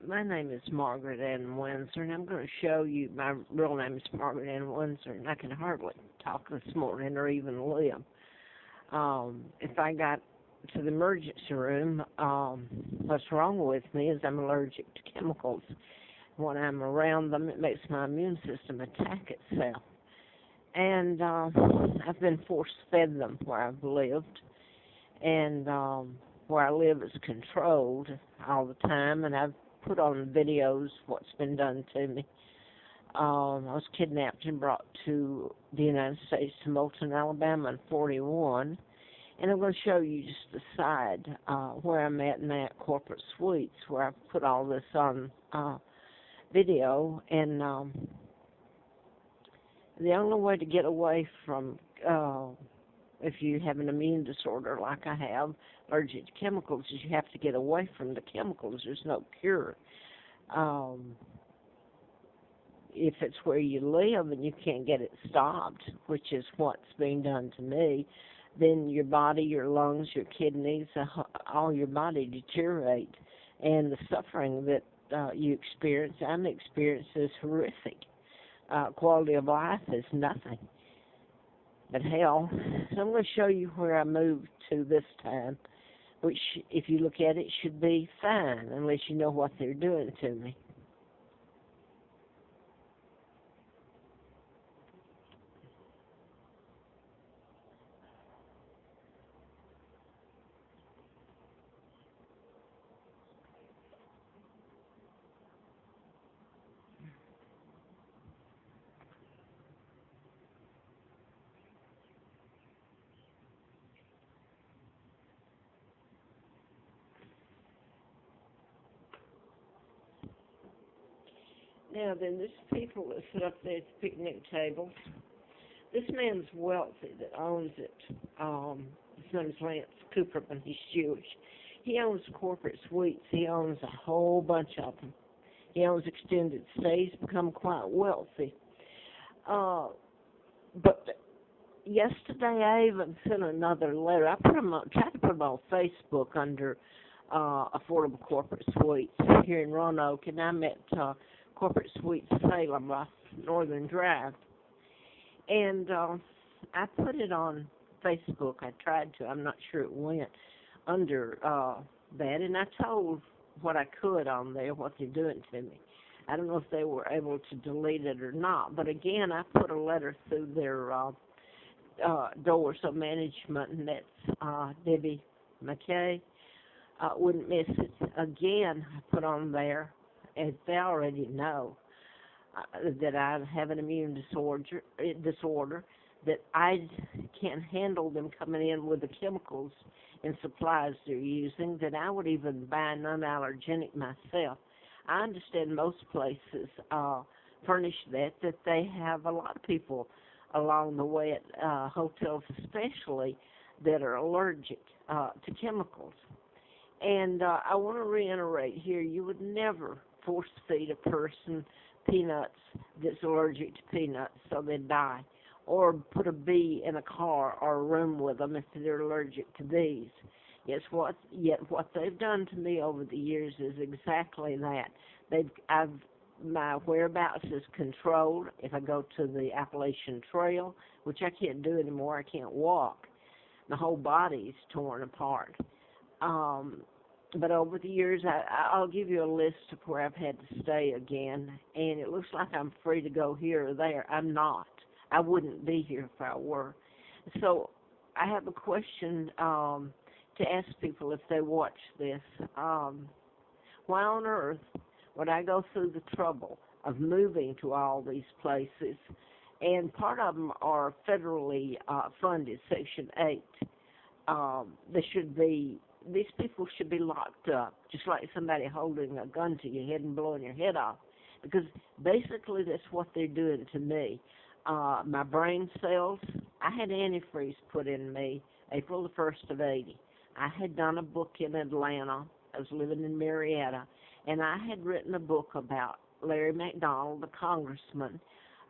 My name is Margaret Ann Windsor, and I'm going to show you, my real name is Margaret Ann Windsor, and I can hardly talk this morning or even live. If I got to the emergency room, what's wrong with me is I'm allergic to chemicals. When I'm around them, it makes my immune system attack itself. And I've been force-fed them where I've lived, and where I live is controlled all the time, and I've put on videos what's been done to me. I was kidnapped and brought to the United States to Moulton, Alabama in '41, and I'm going to show you just the side where I'm at now at Corporate Suites, where I've put all this on video, and the only way to get away from if you have an immune disorder like I have, allergic to chemicals, is you have to get away from the chemicals. There's no cure. If it's where you live and you can't get it stopped, which is what's being done to me, then your body, your lungs, your kidneys, all your body deteriorate, and the suffering that you experience, I'm experiencing, is horrific. Quality of life is nothing but hell. So I'm going to show you where I moved to this time, which, if you look at it, should be fine, unless you know what they're doing to me. Now then, there's people that sit up there at the picnic tables. This man's wealthy that owns it. His name's Lance Cooperman. He's Jewish. He owns Corporate Suites. He owns a whole bunch of them. He owns extended stays, become quite wealthy. But yesterday I even sent another letter. I tried to put them on Facebook under Affordable Corporate Suites here in Roanoke, and I'm at Corporate Suites Salem off Northern Drive. And I put it on Facebook. I tried to. I'm not sure it went under that. And I told what I could on there, what they're doing to me. I don't know if they were able to delete it or not. But again, I put a letter through their doors of management, and that's Debbie McKay. Wouldn't miss it. Again, I put on there, as they already know, that I have an immune disorder, that I can't handle them coming in with the chemicals and supplies they're using, that I would even buy non-allergenic myself. I understand most places furnish that they have a lot of people along the way at hotels especially that are allergic to chemicals. And I want to reiterate here, you would never force-feed a person peanuts that's allergic to peanuts so they die, or put a bee in a car or a room with them if they're allergic to bees. Yet what they've done to me over the years is exactly that. My whereabouts is controlled. If I go to the Appalachian Trail, which I can't do anymore, I can't walk. My whole body's torn apart. But over the years, I'll give you a list of where I've had to stay again, and it looks like I'm free to go here or there. I'm not. I wouldn't be here if I were. So I have a question to ask people if they watch this. Why on earth would I go through the trouble of moving to all these places? And part of them are federally funded, Section 8. These people should be locked up, just like somebody holding a gun to your head and blowing your head off, because basically that's what they're doing to me. My brain cells, I had antifreeze put in me April the 1st of '80. I had done a book in Atlanta. I was living in Marietta, and I had written a book about Larry McDonald, the congressman.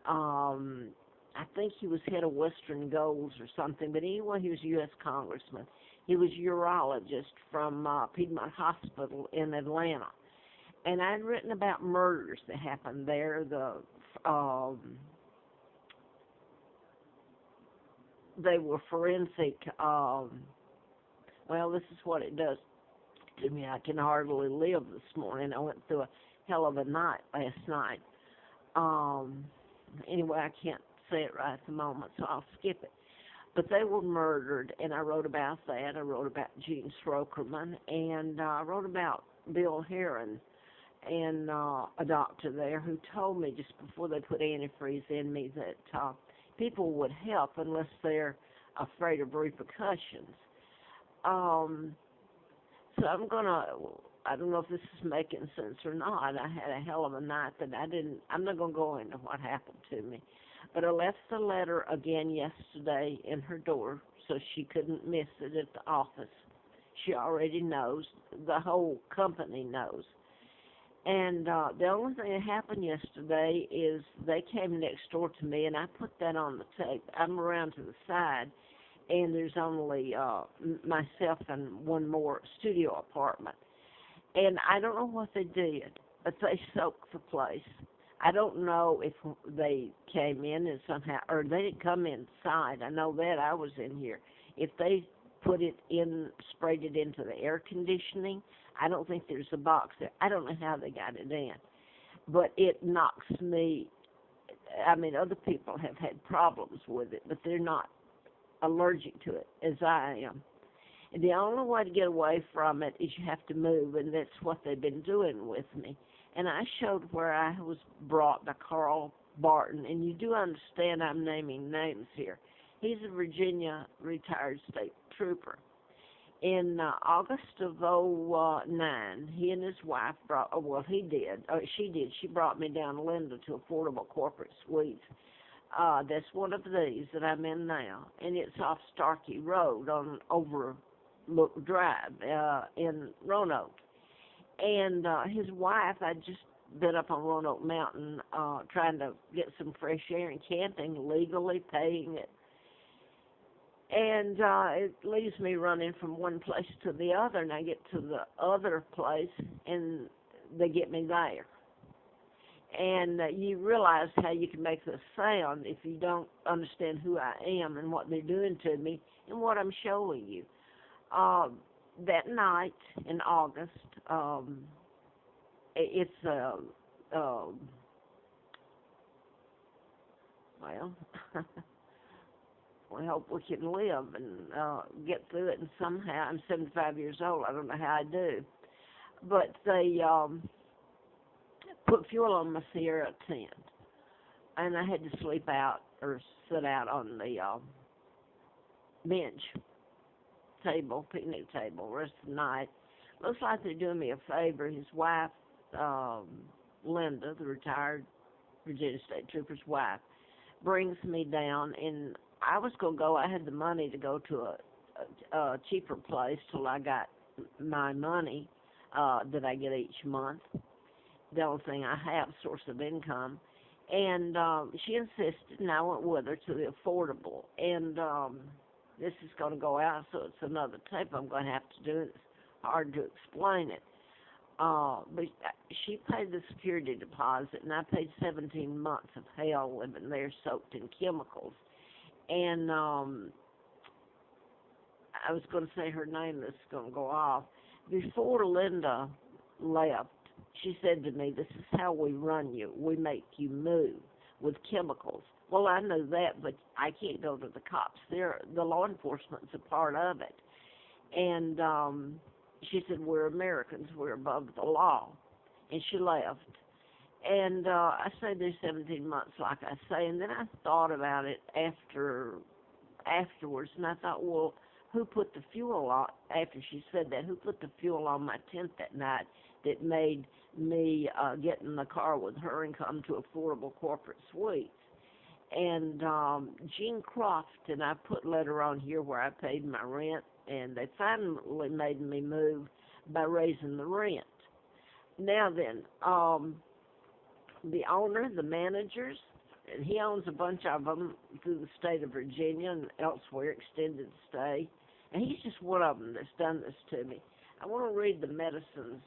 I think he was head of Western Goals or something, but anyway, he was a U.S. congressman. He was a urologist from Piedmont Hospital in Atlanta. and I'd written about murders that happened there. Um, they were forensic. Well, this is what it does to me. I can hardly live this morning. I went through a hell of a night last night. Um, anyway, I can't say it right at the moment, so I'll skip it. But they were murdered, and I wrote about that. I wrote about Gene Strokerman, and I wrote about Bill Heron, and a doctor there who told me just before they put antifreeze in me that people would help unless they're afraid of repercussions. Um, so I don't know if this is making sense or not. I had a hell of a night that I'm not going to go into what happened to me. But I left the letter again yesterday in her door so she couldn't miss it at the office. She already knows. The whole company knows. And the only thing that happened yesterday is they came next door to me, and I put that on the tape. I'm around to the side, and there's only myself and one more studio apartment. And I don't know what they did, but they soaked the place. I don't know if they came in and somehow, or they didn't come inside. I know that I was in here. If they sprayed it into the air conditioning, I don't think there's a box there. I don't know how they got it in. But it knocks me, I mean, other people have had problems with it, but they're not allergic to it as I am. And the only way to get away from it is you have to move, and that's what they've been doing with me. And I showed where I was brought by Carl Barton, and you do understand I'm naming names here. He's a Virginia retired state trooper. In August of '09, he and his wife she brought me down Linda to Affordable Corporate Suites. That's one of these that I'm in now, and it's off Starkey Road on Overlook Drive in Roanoke. And his wife, I'd just been up on Roanoke Mountain trying to get some fresh air and camping, legally paying it. And it leaves me running from one place to the other, and I get to the other place, and they get me there. And you realize how you can make this sound if you don't understand who I am and what they're doing to me and what I'm showing you. That night in August, it's well, we hope we can live and get through it. And somehow, I'm 75 years old. I don't know how I do, but they put fuel on my Sierra tent, and I had to sleep out or sit out on the bench table, picnic table, rest of the night. Looks like they're doing me a favor. His wife, Linda, the retired Virginia State Trooper's wife, brings me down, and I was going to go. I had the money to go to a cheaper place till I got my money that I get each month. The only thing I have, source of income. And she insisted, and I went with her to the Affordable. And this is going to go out, so it's another tape I'm going to have to do. It's hard to explain it. But she paid the security deposit, and I paid 17 months of hell living there soaked in chemicals. And I was going to say her name that's going to go off. Before Linda left, she said to me, "This is how we run you. We make you move with chemicals." Well, I know that, but I can't go to the cops. The law enforcement's a part of it. And she said, "We're Americans. We're above the law." And she left. And I stayed there 17 months, like I say. And then I thought about it afterwards, and I thought, well, who put the fuel on, after she said that, who put the fuel on my tent that night that made me get in the car with her and come to Affordable Corporate Suites? And Gene Croft, and I put letter on here where I paid my rent, and they finally made me move by raising the rent. Now then, the owner, the managers, and he owns a bunch of them through the state of Virginia and elsewhere, extended stay, and he's just one of them that's done this to me. I want to read the medicines